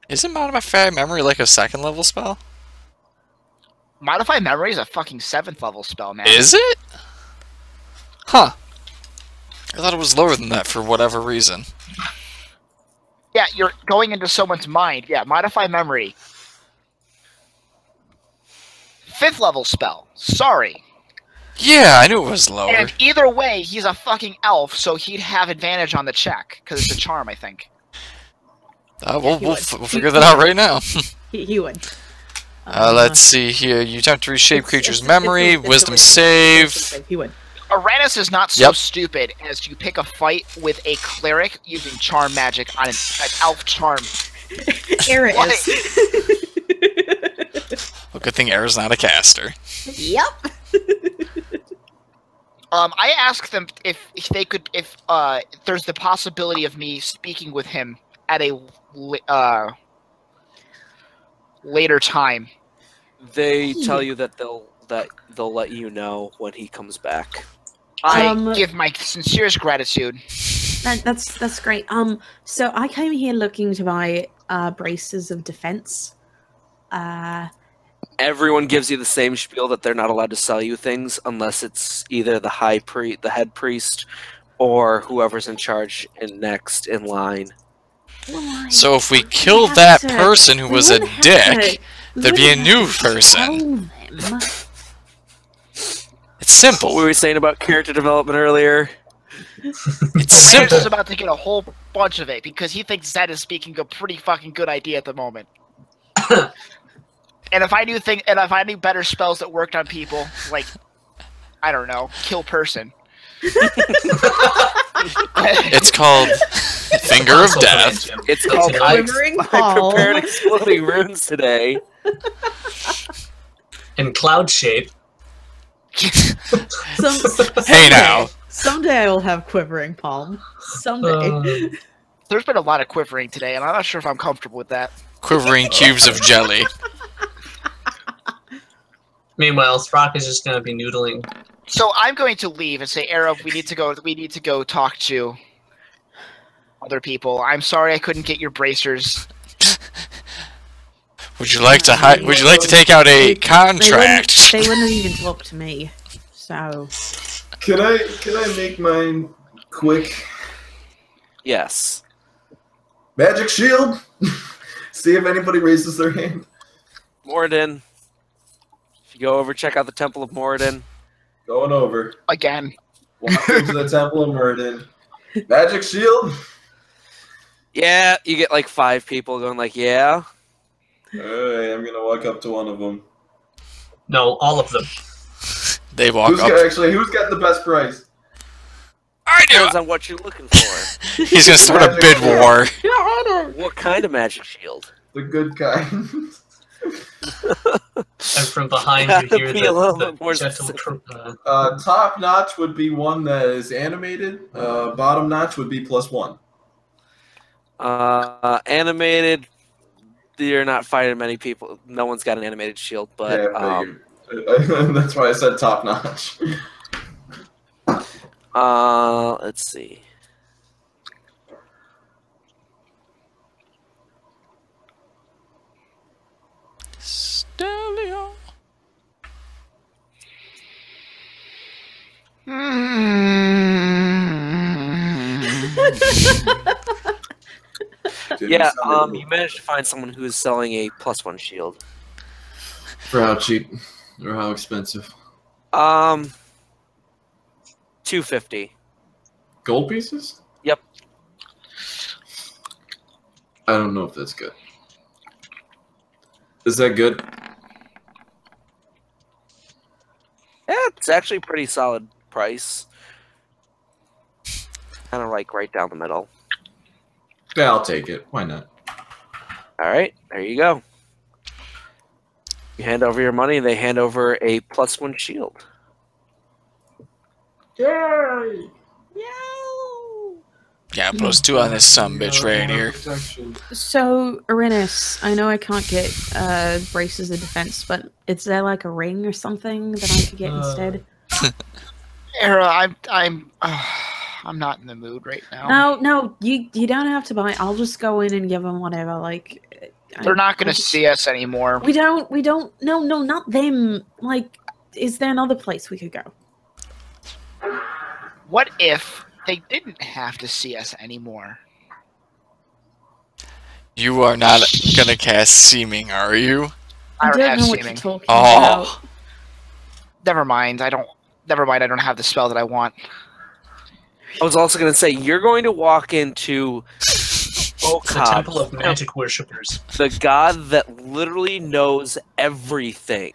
Isn't Modify Memory like a 2nd level spell? Modify Memory is a fucking 7th level spell, man. Is it? Huh. I thought it was lower than that for whatever reason. Yeah, you're going into someone's mind. Yeah, Modify Memory. 5th level spell. Sorry. Yeah, I knew it was lower. And either way, he's a fucking elf, so he'd have advantage on the check, because it's a charm, I think. We'll figure that out right now. He would. Let's see here. You attempt to reshape It's- creature's it's- memory. it's a Wisdom race. save. He would. Arranis is not so Yep. stupid as to pick a fight with a cleric using charm magic on an elf charm. Aera Why? is. Well, good thing Aera's not a caster. Yep. I asked them if they could, if there's the possibility of me speaking with him at a later time, They tell you that they'll let you know when he comes back. I give my sincerest gratitude. That's great. So I came here looking to buy braces of defense. Everyone gives you the same spiel that they're not allowed to sell you things unless it's either the head priest, or whoever's in charge and next in line. So if we kill that person who was a dick, there'd be a new person. It's simple. What were we saying about character development earlier? It's simple. Is about to get a whole bunch of it because he thinks Zed is speaking a pretty fucking good idea at the moment. And if I knew better spells that worked on people, like I don't know, kill person. It's called Finger of Death. It's called I prepared exploding runes today. In cloud shape. Hey now. Someday I will have quivering palm. Someday. There's been a lot of quivering today, and I'm not sure if I'm comfortable with that. Quivering cubes of jelly. Meanwhile, Throkk is just going to be noodling. So I'm going to leave and say, Aera, we need to go talk to other people. I'm sorry I couldn't get your bracers. Would you like to take out a contract? They wouldn't have even talked to me. So Can I make mine quick? Yes. Magic shield. See if anybody raises their hand. Moradin. If you go over, check out the Temple of Moradin. Going over. Again. Walk into the Temple of Moradin. Magic shield. Yeah, you get like 5 people going like, yeah. Alright, I'm gonna walk up to one of them. No, all of them. They walk up. Who's got the best price? I do. Depends on what you're looking for. He's gonna start a bid war. What kind of magic shield? The good kind. And from behind you hear the gentle... Top notch would be one that is animated. Bottom notch would be +1. Animated, you're not fighting many people. No one's got an animated shield, but yeah, that's why I said top notch. Let's see. Stelio. Yeah, you managed to find someone who is selling a +1 shield. For how cheap or how expensive? 250. Gold pieces? Yep. I don't know if that's good. Is that good? Yeah, it's actually a pretty solid price. Kind of like right down the middle. Yeah, I'll take it. Why not? Alright, there you go. You hand over your money, and they hand over a +1 shield. Yay! Yeah, +2 on this bitch right here. So, Arranis, I know I can't get braces of defense, but is there like a ring or something that I could get instead? Aera, I'm not in the mood right now. No, you don't have to buy. I'll just go in and give them whatever. Like, they're not going to see us anymore. We don't. No, not them. Like, is there another place we could go? What if they didn't have to see us anymore? You are not gonna cast Seeming, are you? I don't have know what Seeming. you're talking about. Never mind. I don't have the spell that I want. I was also going to say, you're going to walk into the Temple of Magic Worshippers. The god that literally knows everything.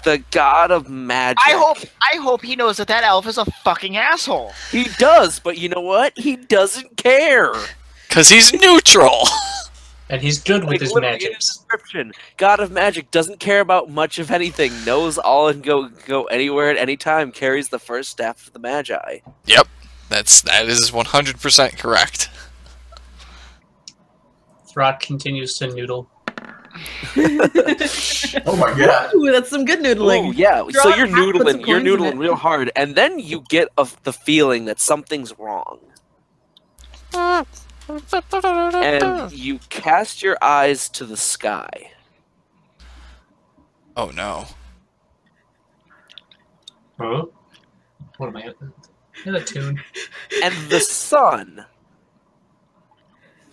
The god of magic. I hope he knows that elf is a fucking asshole. He does, but you know what? He doesn't care. Cause he's neutral. And he's good with his magic. Description. God of magic doesn't care about much of anything. Knows all and go anywhere at any time. Carries the first staff of the Magi. Yep, that is 100% correct. Throkk continues to noodle. Oh my god. Ooh, that's some good noodling. Oh yeah, Draw so you're a hat, put some noodling, coins in it. real hard, and then you get the feeling that something's wrong. And you cast your eyes to the sky. Oh no. Huh? What am I in a tune? And the sun,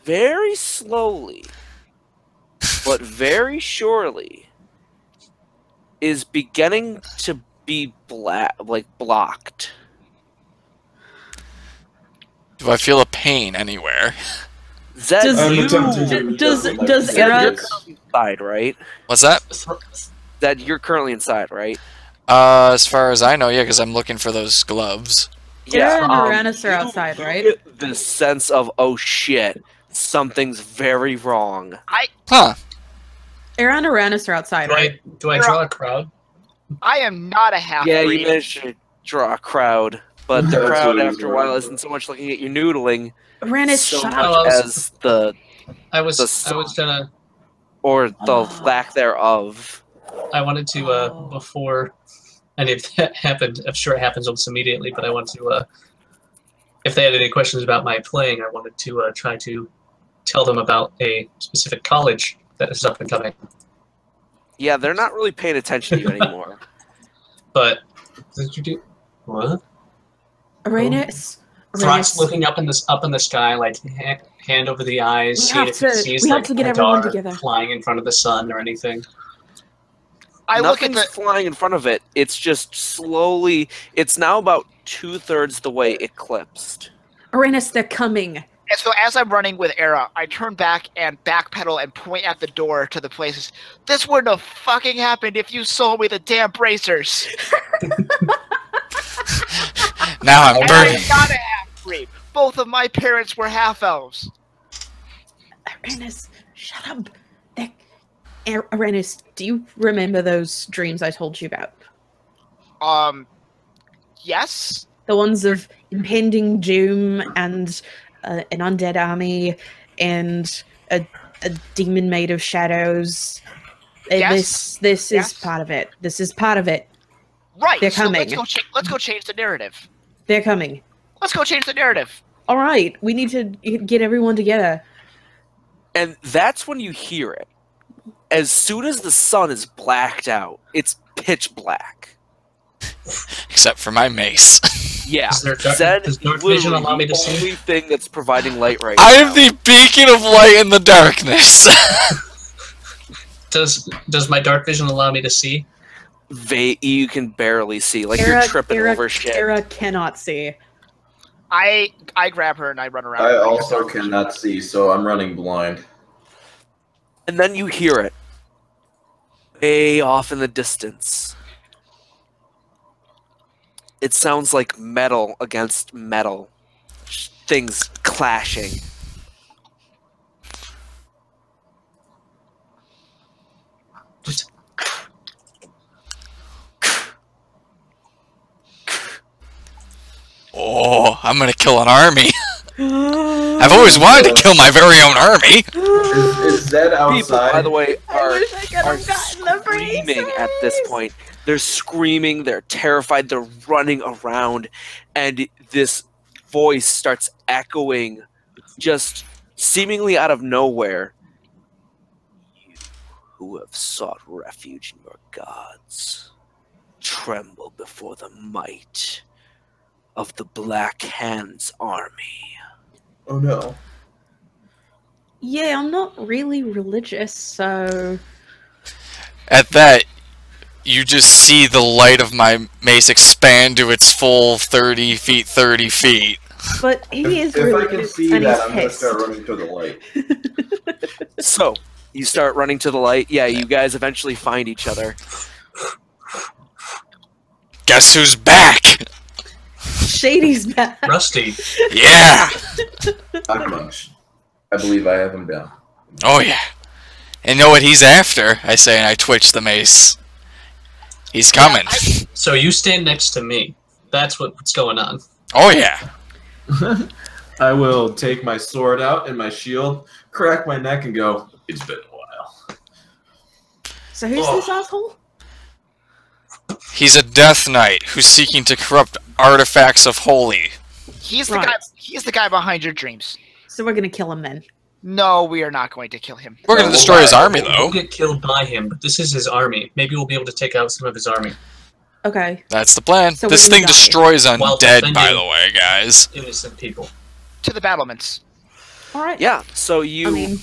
very slowly, but very surely, is beginning to be blocked. Do I feel a pain anywhere? Zed, Does Zed, Aera? you're inside, right? What's that? Zed, you're currently inside, right? As far as I know, yeah, because I'm looking for those gloves. Aera and um, Arranis are outside, you right? get the sense of, oh shit, something's very wrong. Huh. Aera and Arranis are outside, right? Do I draw a crowd? I am not a half Yeah, breed. you managed to draw a crowd, but the That's crowd what after a he's while right. isn't so much looking at you noodling Arranis, so shut much up. as the I was sun. gonna. or the lack thereof. I wanted to before any of that happened. I'm sure it happens almost immediately, but I wanted to. If they had any questions about my playing, I wanted to try to tell them about a specific college that is up and coming. Yeah, they're not really paying attention to you anymore. But did you do what? Arranis. Throck's looking up in the sky, like hand over the eyes, We seeing have if he to- sees we have like to get a everyone dart together. flying in front of the sun or anything. I look at Nothing's the. flying in front of it. It's just slowly. It's now about 2/3 the way eclipsed. Arranis, they're coming. And so as I'm running with Aera, I turn back and backpedal and point at the door to the places. This wouldn't have fucking happened if you sold me the damn bracers. Now I'm And burning. I'm not a half-breed. Both of my parents were half-elves. Arranis, shut up. Arranis, do you remember those dreams I told you about? Yes? The ones of impending doom and an undead army and a demon made of shadows. Yes. This Yes. is part of it. This is part of it. Right. They're so coming. let's go change the narrative. They're coming. Let's go change the narrative. All right, we need to get everyone together. And that's when you hear it. As soon as the sun is blacked out, it's pitch black. Except for my mace. Yeah, Is there dark- Zed does is dark vision literally allow me to the see? only thing that's providing light right I now. am the beacon of light in the darkness. Does my dark vision allow me to see? You can barely see, like you're tripping over shit. Aera cannot see. I grab her and I run around. I also cannot see, so I'm running blind. And then you hear it. Way off in the distance. It sounds like metal against metal. Things clashing. Oh, I'm gonna kill an army. I've always wanted to kill my very own army. Is Zed outside? People, by the way, are have gotten the screaming at this point. They're screaming, they're terrified, they're running around, and this voice starts echoing just seemingly out of nowhere. You who have sought refuge in your gods, tremble before the might of the Black Hand's army. Oh no. Yeah, I'm not really religious, so At that, you just see the light of my mace expand to its full 30 feet, 30 feet. but he is If I religious can see and that, he's I'm gonna pissed. start running to the light. So, you start running to the light. Yeah, you guys eventually find each other. Guess who's back? Shady's back. Rusty. Yeah! I'm Munch. I believe I have him down. Oh yeah. And know what he's after, I say, and I twitch the mace. He's coming. So you stand next to me. That's what's going on. Oh yeah. I will take my sword out and my shield, crack my neck, and go, it's been a while. So who's this asshole? He's a Death Knight who's seeking to corrupt artifacts of Holy. He's the guy. He's the guy behind your dreams. So we're gonna kill him then. No, we are not going to kill him. We're going to destroy his army, though. We'll get killed by him, but this is his army. Maybe we'll be able to take out some of his army. Okay. That's the plan. So this thing destroys undead, by the way, guys. Innocent people. To the battlements. All right. Yeah. So you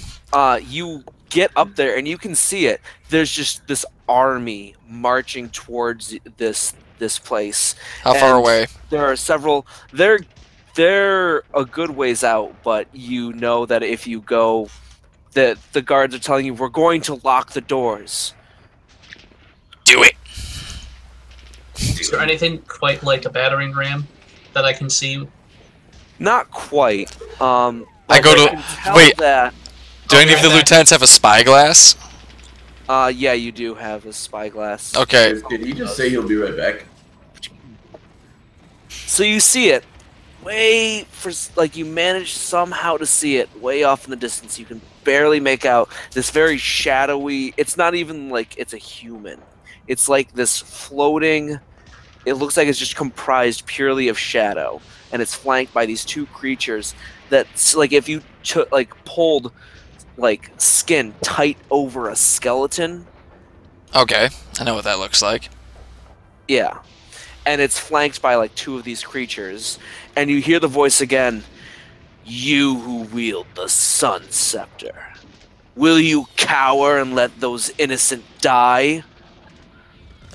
you get up there and you can see it. There's just this army marching towards this place. How far away? There are several. They're a good ways out, but you know that if you go, that the guards are telling you we're going to lock the doors. Do it. Is there anything quite like a battering ram that I can see? Not quite. I go to wait. Do any of the lieutenants have a spyglass? Yeah, you do have a spyglass. Okay. Did he just say he'll be right back? So you see it. Way for you manage somehow to see it way off in the distance. You can barely make out this very shadowy. It's not even like it's a human. It's like this floating. It looks like it's just comprised purely of shadow, and it's flanked by these two creatures. That's like if you pulled skin tight over a skeleton. Okay, I know what that looks like. Yeah. And it's flanked by two of these creatures, and you hear the voice again. You who wield the Sun Scepter, will you cower and let those innocent die?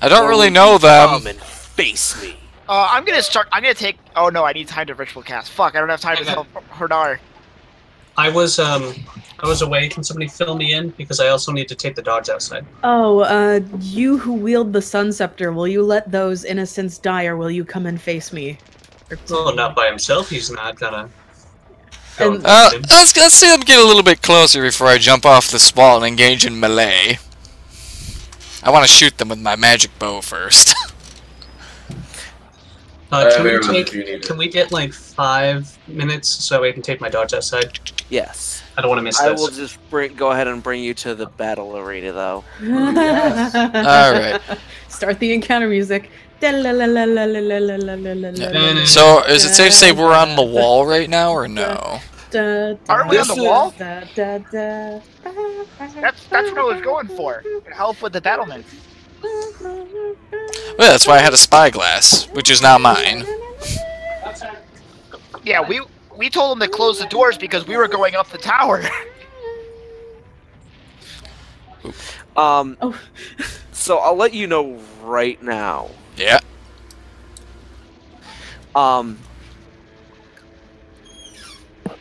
I don't really know them. Come and face me. I'm gonna take. Oh no, I need time to ritual cast. Fuck, I don't have time to tell Herdar. I was away. Can somebody fill me in? Because I also need to take the dogs outside. Oh, you who wield the Sun Scepter, will you let those innocents die, or will you come and face me? Well, not by himself. He's not gonna. Let's see them get a little bit closer before I jump off this wall and engage in melee. I want to shoot them with my magic bow first. Can we get 5 minutes so I can take my dogs outside? Yes. I don't want to miss this. I will just go ahead and bring you to the battle arena, though. Alright. Start the encounter music. So, is it safe to say we're on the wall right now, or no? Aren't we on the wall? That's what I was going for. Help with the battlements. Well, that's why I had a spyglass, which is now mine. Yeah, we told them to close the doors because we were going up the tower. So I'll let you know right now. Yeah.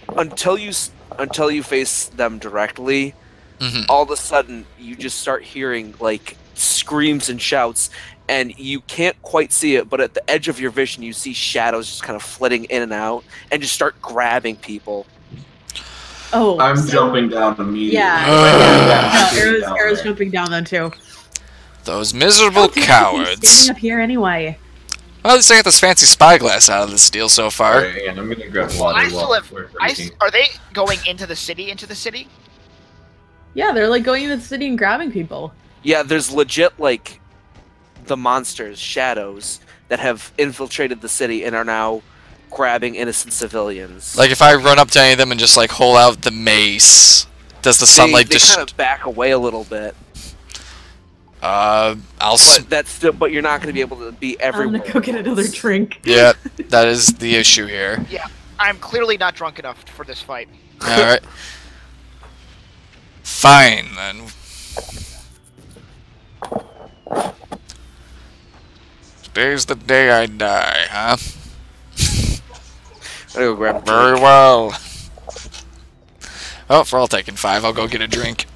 Until you face them directly, all of a sudden you just start hearing screams and shouts, and you can't quite see it, but at the edge of your vision you see shadows just kind of flitting in and out and just start grabbing people. Oh, I'm jumping down immediately. Yeah. Aera's jumping down then too. Those miserable cowards. Standing up here anyway. Well, at least I got this fancy spyglass out of this deal so far. Right, and I'm gonna grab water. Are they going into the city? Yeah, they're going into the city and grabbing people. Yeah, there's legit the monsters, shadows, that have infiltrated the city and are now grabbing innocent civilians. If I run up to any of them and just hold out the mace, does the sunlight just kind of back away a little bit? But you're not going to be able to be everywhere. I'm gonna go get another drink. Yeah, that is the issue here. Yeah, I'm clearly not drunk enough for this fight. Alright. Fine, then. Today's the day I die, huh? I'm gonna go grab a drink. Very well. Oh, for all taking 5, I'll go get a drink.